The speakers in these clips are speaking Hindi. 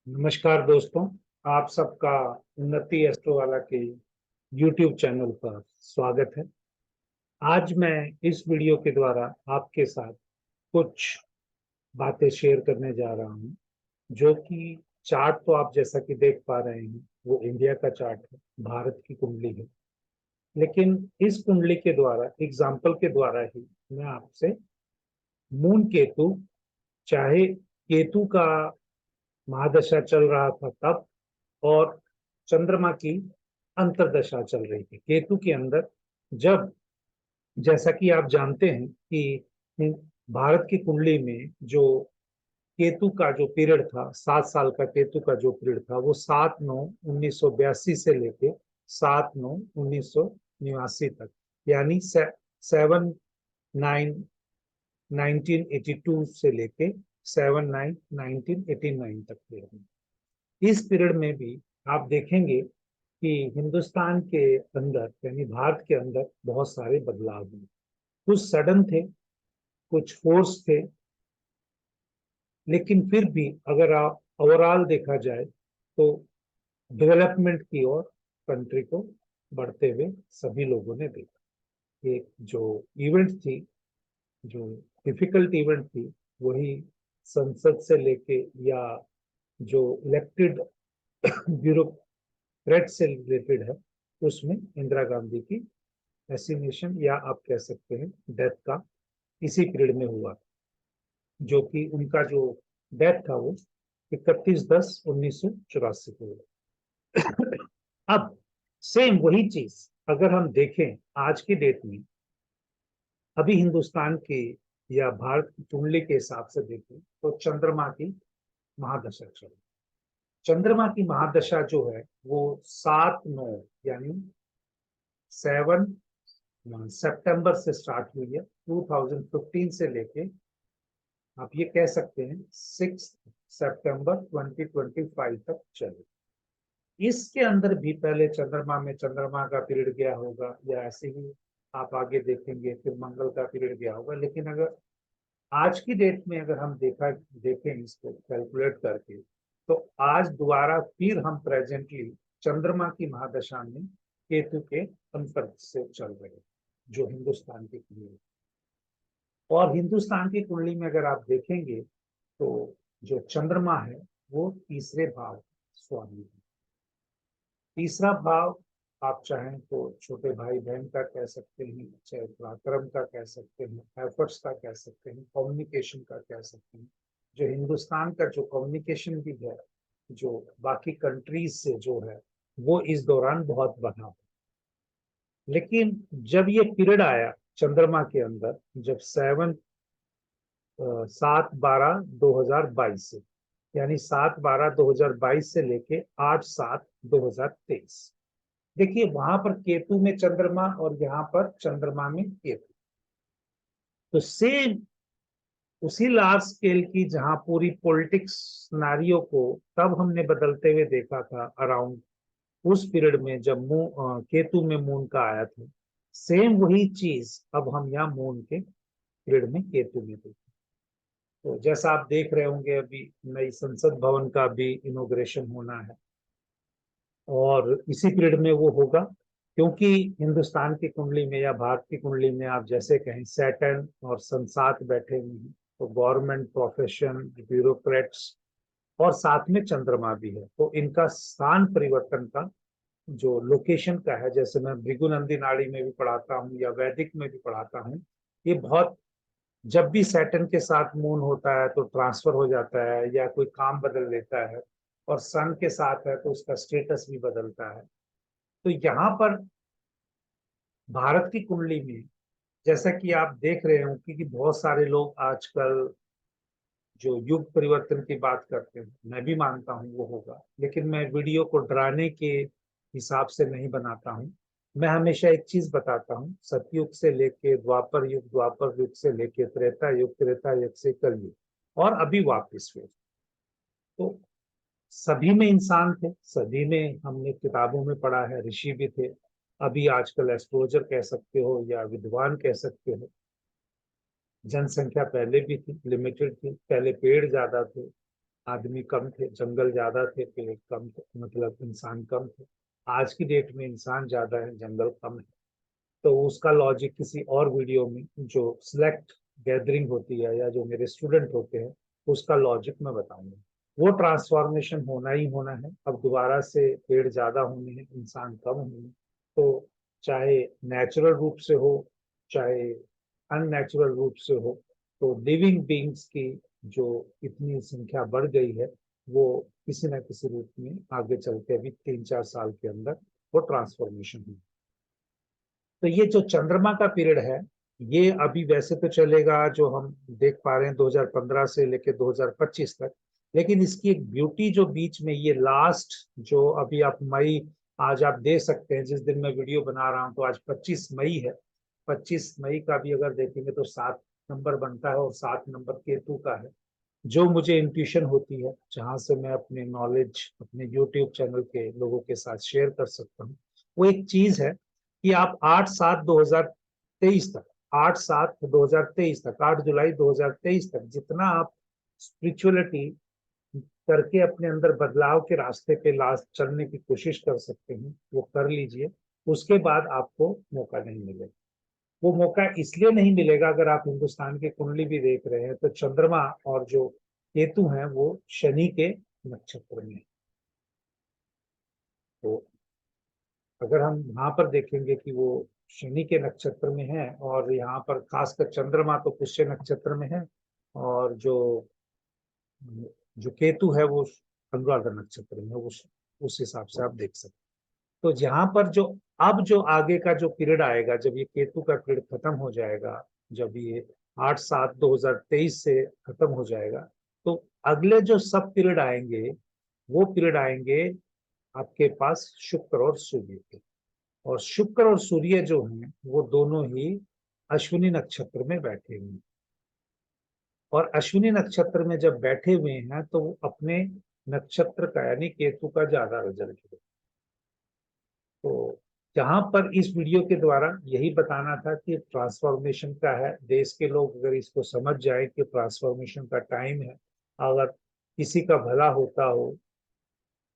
नमस्कार दोस्तों। आप सबका उन्नति एस्ट्रो वाला के YouTube चैनल पर स्वागत है। आज मैं इस वीडियो के द्वारा आपके साथ कुछ बातें शेयर करने जा रहा हूं, जो कि चार्ट तो आप जैसा कि देख पा रहे हैं वो इंडिया का चार्ट है, भारत की कुंडली है। लेकिन इस कुंडली के द्वारा एग्जाम्पल के द्वारा ही मैं आपसे मून केतु, चाहे केतु का महादशा चल रहा था तब और चंद्रमा की अंतरदशा चल रही थी केतु के अंदर, जब जैसा कि आप जानते हैं कि भारत की कुंडली में जो केतु का जो पीरियड था, 7 साल का केतु का जो पीरियड था, वो 7/9/1982 से लेके 7/9/1989 तक, यानी 7/9/1982 से लेके 7/9/1989 तक पीरियड। इस पीरियड में भी आप देखेंगे कि हिंदुस्तान के अंदर यानी भारत के अंदर बहुत सारे बदलाव हुए। कुछ सडन थे, कुछ फोर्स थे, लेकिन फिर भी अगर आप ओवरऑल देखा जाए तो डेवलपमेंट की ओर कंट्री को बढ़ते हुए सभी लोगों ने देखा। एक जो इवेंट थी, जो डिफिकल्ट इवेंट थी, वही संसद से लेके या जो इलेक्टेड ब्यूरोक्रेट से रिलेटेड है, उसमें इंदिरा गांधी की एसिनेशन या आप कह सकते हैं डेथ का इसी पीरियड में हुआ, जो कि उनका जो डेथ था वो 31/10/1984 को हुआ। अब सेम वही चीज अगर हम देखें आज की डेट में, अभी हिंदुस्तान के या भारत की कुंडली के हिसाब से देखें तो चंद्रमा की महादशा चल रही। चंद्रमा की महादशा जो है वो 7/9 यानी 7 सितंबर से स्टार्ट हुई है, 2015 से लेके आप ये कह सकते हैं 6 सितंबर 2025 तक चले। इसके अंदर भी पहले चंद्रमा का पीरियड गया होगा, या ऐसे ही आप आगे देखेंगे फिर मंगल का पीरियड गया होगा। लेकिन अगर आज की डेट में अगर हम देखें इसको कैलकुलेट करके, तो आज दोबारा फिर हम प्रेजेंटली चंद्रमा की महादशा में केतु के अंतर से चल रहे हैं, जो हिंदुस्तान की कुंडली है। और हिंदुस्तान की कुंडली में अगर आप देखेंगे तो जो चंद्रमा है वो तीसरे भाव स्वामी है। तीसरा भाव आप चाहें तो छोटे भाई बहन का कह सकते हैं, चाहे पराक्रम का कह सकते हैं, एफर्ट्स का कह सकते हैं, कम्युनिकेशन का कह सकते हैं। जो हिंदुस्तान का जो कम्युनिकेशन भी है, जो बाकी कंट्रीज से जो है, वो इस दौरान बहुत बढ़ा। लेकिन जब ये पीरियड आया चंद्रमा के अंदर, जब 7/12/2022 से, यानी 7/12/2022 से लेके 8/7/2023, देखिए वहां पर केतु में चंद्रमा और यहाँ पर चंद्रमा में केतु, तो सेम उसी लार्ज स्केल की जहां पूरी पॉलिटिक्स सिनारियो को तब हमने बदलते हुए देखा था अराउंड उस पीरियड में जब केतु में मून का आया था, सेम वही चीज अब हम यहाँ मून के पीरियड में केतु में देखें। तो जैसा आप देख रहे होंगे अभी नई संसद भवन का भी इनॉग्रेशन होना है, और इसी पीरियड में वो होगा, क्योंकि हिंदुस्तान की कुंडली में या भारत की कुंडली में आप जैसे कहें सैटर्न और सन साथ बैठे हुए हैं, तो गवर्नमेंट, प्रोफेशन, ब्यूरोक्रेट्स और साथ में चंद्रमा भी है, तो इनका स्थान परिवर्तन का जो लोकेशन का है, जैसे मैं भृगुनंदी नाड़ी में भी पढ़ाता हूँ या वैदिक में भी पढ़ाता हूँ, ये बहुत, जब भी सैटर्न के साथ मून होता है तो ट्रांसफर हो जाता है या कोई काम बदल लेता है, और सन के साथ है तो उसका स्टेटस भी बदलता है। तो यहाँ पर भारत की कुंडली में जैसा कि आप देख रहे हो कि बहुत सारे लोग आजकल जो युग परिवर्तन की बात करते हैं, मैं भी मानता हूँ वो होगा, लेकिन मैं वीडियो को डराने के हिसाब से नहीं बनाता हूँ। मैं हमेशा एक चीज बताता हूँ, सतयुग से लेके द्वापर युग, द्वापर युग से लेके त्रेता युग, त्रेता युग से कलयुग, और अभी वापस फिर, तो सभी में इंसान थे, सभी में हमने किताबों में पढ़ा है, ऋषि भी थे। अभी आजकल एस्ट्रोलॉजर कह सकते हो या विद्वान कह सकते हो। जनसंख्या पहले भी थी, लिमिटेड थी, पहले पेड़ ज्यादा थे, आदमी कम थे, जंगल ज्यादा थे, पेड़ कम थे, मतलब इंसान कम थे। आज की डेट में इंसान ज्यादा है, जंगल कम है। तो उसका लॉजिक किसी और वीडियो में, जो सिलेक्ट गैदरिंग होती है या जो मेरे स्टूडेंट होते हैं, उसका लॉजिक मैं बताऊंगा। वो ट्रांसफॉर्मेशन होना ही होना है। अब दोबारा से पेड़ ज्यादा होने हैं, इंसान कम होने हैं। तो चाहे नेचुरल रूप से हो, चाहे अननेचुरल रूप से हो, तो लिविंग बींग्स की जो इतनी संख्या बढ़ गई है, वो किसी न किसी रूप में आगे चलते अभी 3-4 साल के अंदर वो ट्रांसफॉर्मेशन हुई। तो ये जो चंद्रमा का पीरियड है, ये अभी वैसे तो चलेगा, जो हम देख पा रहे हैं 2015 से लेकर 2025 तक। लेकिन इसकी एक ब्यूटी जो बीच में ये लास्ट, जो अभी आप मई, आज आप देख सकते हैं, जिस दिन मैं वीडियो बना रहा हूं तो आज 25 मई है। 25 मई का भी अगर देखेंगे तो 7 नंबर बनता है, और 7 नंबर केतु का है। जो मुझे इंट्यूशन होती है, जहां से मैं अपने नॉलेज अपने यूट्यूब चैनल के लोगों के साथ शेयर कर सकता हूँ, वो एक चीज है कि आप 8/7/2023 तक, 8/7/2023 तक, 8 जुलाई 2023 तक जितना आप स्पिरिचुअलिटी करके अपने अंदर बदलाव के रास्ते पे लास्ट चलने की कोशिश कर सकते हैं, वो कर लीजिए। उसके बाद आपको मौका नहीं मिलेगा। वो मौका इसलिए नहीं मिलेगा, अगर आप हिंदुस्तान की कुंडली भी देख रहे हैं तो चंद्रमा और जो केतु हैं वो शनि के नक्षत्र में हैं। तो अगर हम यहाँ पर देखेंगे कि वो शनि के नक्षत्र में है, और यहाँ पर खासकर चंद्रमा तो पुष्य नक्षत्र में है, और जो जो केतु है वो अनुराधा नक्षत्र में है। उस हिसाब से आप देख सकते हैं। तो यहाँ पर जो अब जो आगे का जो पीरियड आएगा, जब ये केतु का पीरियड खत्म हो जाएगा, जब ये 8/7/2023 से खत्म हो जाएगा, तो अगले जो सब पीरियड आएंगे, वो पीरियड आएंगे आपके पास शुक्र और सूर्य के। और शुक्र और सूर्य जो हैं वो दोनों ही अश्विनी नक्षत्र में बैठे हुए हैं। और अश्विनी नक्षत्र में जब बैठे हुए हैं तो वो अपने नक्षत्र का यानी केतु का ज्यादा रिजल्ट है। तो यहाँ पर इस वीडियो के द्वारा यही बताना था कि ट्रांसफॉर्मेशन का है। देश के लोग अगर इसको समझ जाए कि ट्रांसफॉर्मेशन का टाइम है, अगर किसी का भला होता हो,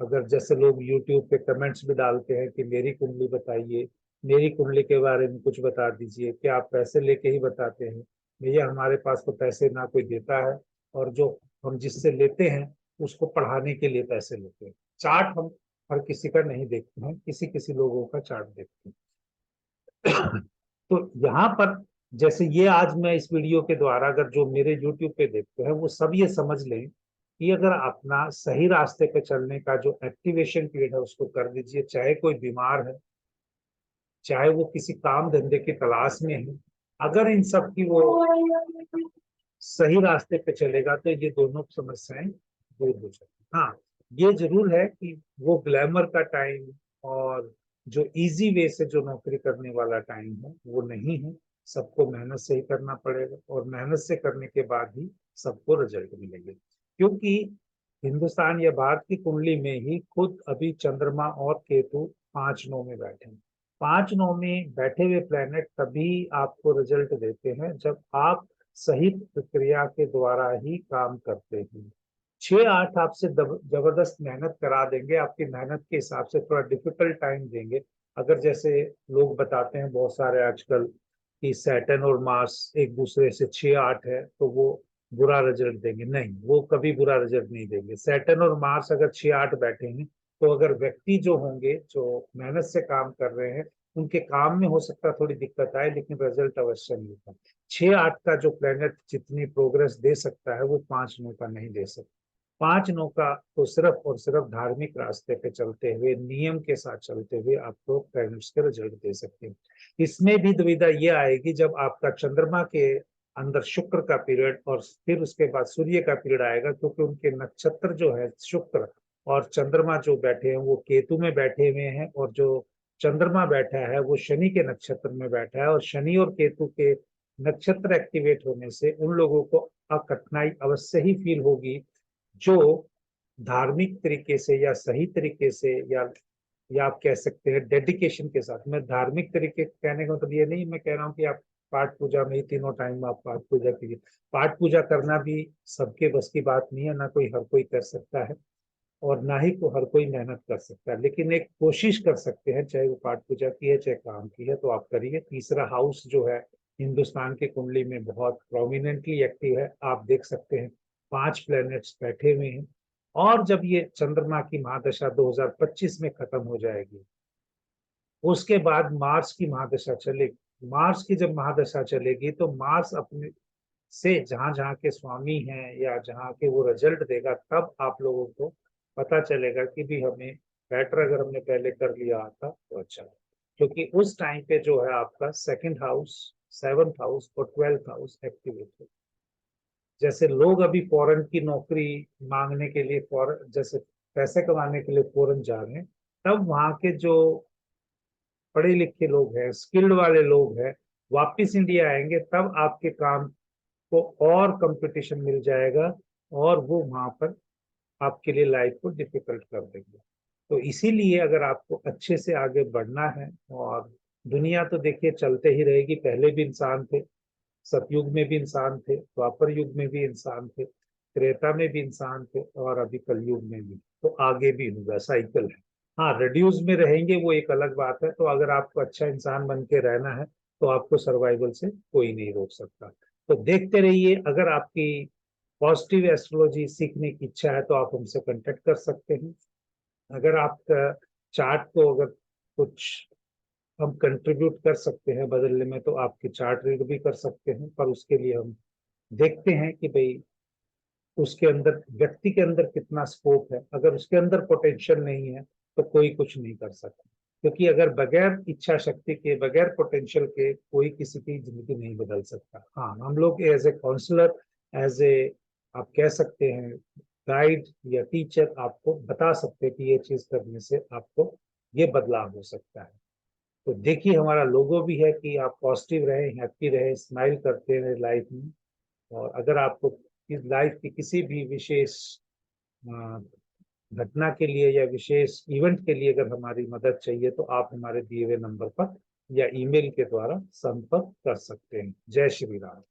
अगर जैसे लोग यूट्यूब पे कमेंट्स भी डालते हैं कि मेरी कुंडली बताइए, मेरी कुंडली के बारे में कुछ बता दीजिए, क्या आप पैसे लेके ही बताते हैं? भैया हमारे पास तो पैसे ना कोई देता है, और जो हम जिससे लेते हैं उसको पढ़ाने के लिए पैसे लेते हैं। चार्ट हम हर किसी का नहीं देखते हैं, किसी किसी लोगों का चार्ट देखते हैं। तो यहाँ पर जैसे ये आज मैं इस वीडियो के द्वारा, अगर जो मेरे यूट्यूब पे देखते हैं वो सब ये समझ लें कि अगर अपना सही रास्ते पे चलने का जो एक्टिवेशन पीरियड है उसको कर दीजिए। चाहे कोई बीमार है, चाहे वो किसी काम धंधे की तलाश में है, अगर इन सब की वो सही रास्ते पे चलेगा तो ये दोनों समस्याएं दूर हो जाएगी। हाँ, ये जरूर है कि वो ग्लैमर का टाइम और जो इजी वे से जो नौकरी करने वाला टाइम है वो नहीं है। सबको मेहनत से ही करना पड़ेगा, और मेहनत से करने के बाद ही सबको रिजल्ट मिलेंगे। क्योंकि हिंदुस्तान या भारत की कुंडली में ही खुद अभी चंद्रमा और केतु 5/9 में बैठे हैं। 5/9 में बैठे हुए प्लेनेट तभी आपको रिजल्ट देते हैं जब आप सही प्रक्रिया के द्वारा ही काम करते हैं। 6-8 आपसे जबरदस्त मेहनत करा देंगे, आपकी मेहनत के हिसाब से थोड़ा डिफिकल्ट टाइम देंगे। अगर जैसे लोग बताते हैं बहुत सारे आजकल कि सैटर्न और मार्स एक दूसरे से 6-8 है तो वो बुरा रिजल्ट देंगे, नहीं, वो कभी बुरा रिजल्ट नहीं देंगे। सैटर्न और मार्स अगर 6-8 बैठे हैं, तो अगर व्यक्ति जो होंगे जो मेहनत से काम कर रहे हैं, उनके काम में हो सकता है थोड़ी दिक्कत आए, लेकिन रिजल्ट अवश्य मिलता। 6-8 का जो प्लेनेट जितनी प्रोग्रेस दे सकता है वो 5/9 का नहीं दे सकता। 5/9 का तो सिर्फ और सिर्फ धार्मिक रास्ते पे चलते हुए, नियम के साथ चलते हुए आपको प्लैनेट्स के रिजल्ट दे सकते हैं। इसमें भी दुविधा ये आएगी जब आपका चंद्रमा के अंदर शुक्र का पीरियड और फिर उसके बाद सूर्य का पीरियड आएगा, क्योंकि उनके नक्षत्र जो है शुक्र, और चंद्रमा जो बैठे हैं वो केतु में बैठे हुए हैं, और जो चंद्रमा बैठा है वो शनि के नक्षत्र में बैठा है। और शनि और केतु के नक्षत्र एक्टिवेट होने से उन लोगों को कठिनाई अवश्य ही फील होगी, जो धार्मिक तरीके से या सही तरीके से, या आप कह सकते हैं डेडिकेशन के साथ। मैं धार्मिक तरीके कहने का मतलब ये नहीं मैं कह रहा हूँ कि आप पाठ पूजा में ही तीनों टाइम आप पाठ पूजा कीजिए। पाठ पूजा करना भी सबके बस की बात नहीं है, ना कोई हर कोई कर सकता है और ना ही को हर कोई मेहनत कर सकता है, लेकिन एक कोशिश कर सकते हैं, चाहे वो पाठ पूजा की है चाहे काम की है, तो आप करिए। तीसरा हाउस जो है हिंदुस्तान की कुंडली में बहुत प्रोमिनेंटली एक्टिव है, आप देख सकते हैं 5 प्लैनेट्स बैठे हुए हैं। और जब ये चंद्रमा की महादशा 2025 में खत्म हो जाएगी, उसके बाद मार्स की महादशा चलेगी। मार्स की जब महादशा चलेगी तो मार्स अपने से जहां जहां के स्वामी हैं या जहां के वो रिजल्ट देगा, तब आप लोगों को पता चलेगा कि भी हमें बेटर अगर हमने पहले कर लिया था तो अच्छा है। क्योंकि उस टाइम पे जो है आपका सेकंड हाउस, सेवंथ हाउस और 12th हाउस एक्टिवेट है। जैसे लोग अभी फॉरेन की नौकरी मांगने के लिए, फॉरेन जैसे पैसे कमाने के लिए फॉरेन जा रहे हैं, तब वहां के जो पढ़े लिखे लोग हैं, स्किल्ड वाले लोग हैं, वापिस इंडिया आएंगे, तब आपके काम को और कंपटीशन मिल जाएगा और वो वहां पर आपके लिए लाइफ को डिफिकल्ट कर देंगे। तो इसीलिए अगर आपको अच्छे से आगे बढ़ना है, और दुनिया तो देखिए चलते ही रहेगी, पहले भी इंसान थे, सतयुग में भी इंसान थे, द्वापर युग में भी इंसान थे, त्रेता में भी इंसान थे और अभी कलयुग में भी, तो आगे भी होगा, साइकिल है। हाँ, रिड्यूस में रहेंगे वो एक अलग बात है। तो अगर आपको अच्छा इंसान बन के रहना है तो आपको सर्वाइवल से कोई नहीं रोक सकता। तो देखते रहिए। अगर आपकी पॉजिटिव एस्ट्रोलॉजी सीखने की इच्छा है तो आप हमसे कांटेक्ट कर सकते हैं। अगर आप चार्ट को अगर कुछ हम कंट्रीब्यूट कर सकते हैं बदलने में, तो आपके चार्ट रीड भी कर सकते हैं, पर उसके लिए हम देखते हैं कि भाई उसके अंदर, व्यक्ति के अंदर कितना स्कोप है। अगर उसके अंदर पोटेंशियल नहीं है तो कोई कुछ नहीं कर सकता, क्योंकि अगर बगैर इच्छा शक्ति के, बगैर पोटेंशियल के कोई किसी की जिंदगी नहीं बदल सकता। हाँ, हम लोग as a counsellor, as a, आप कह सकते हैं गाइड या टीचर, आपको बता सकते हैं कि ये चीज करने से आपको ये बदलाव हो सकता है। तो देखिए, हमारा लोगो भी है कि आप पॉजिटिव रहे, हैप्पी रहे, स्माइल करते रहे लाइफ में। और अगर आपको इस लाइफ की किसी भी विशेष अ, घटना के लिए या विशेष इवेंट के लिए अगर हमारी मदद चाहिए, तो आप हमारे दिए हुए नंबर पर या ईमेल के द्वारा संपर्क कर सकते हैं। जय श्री राम।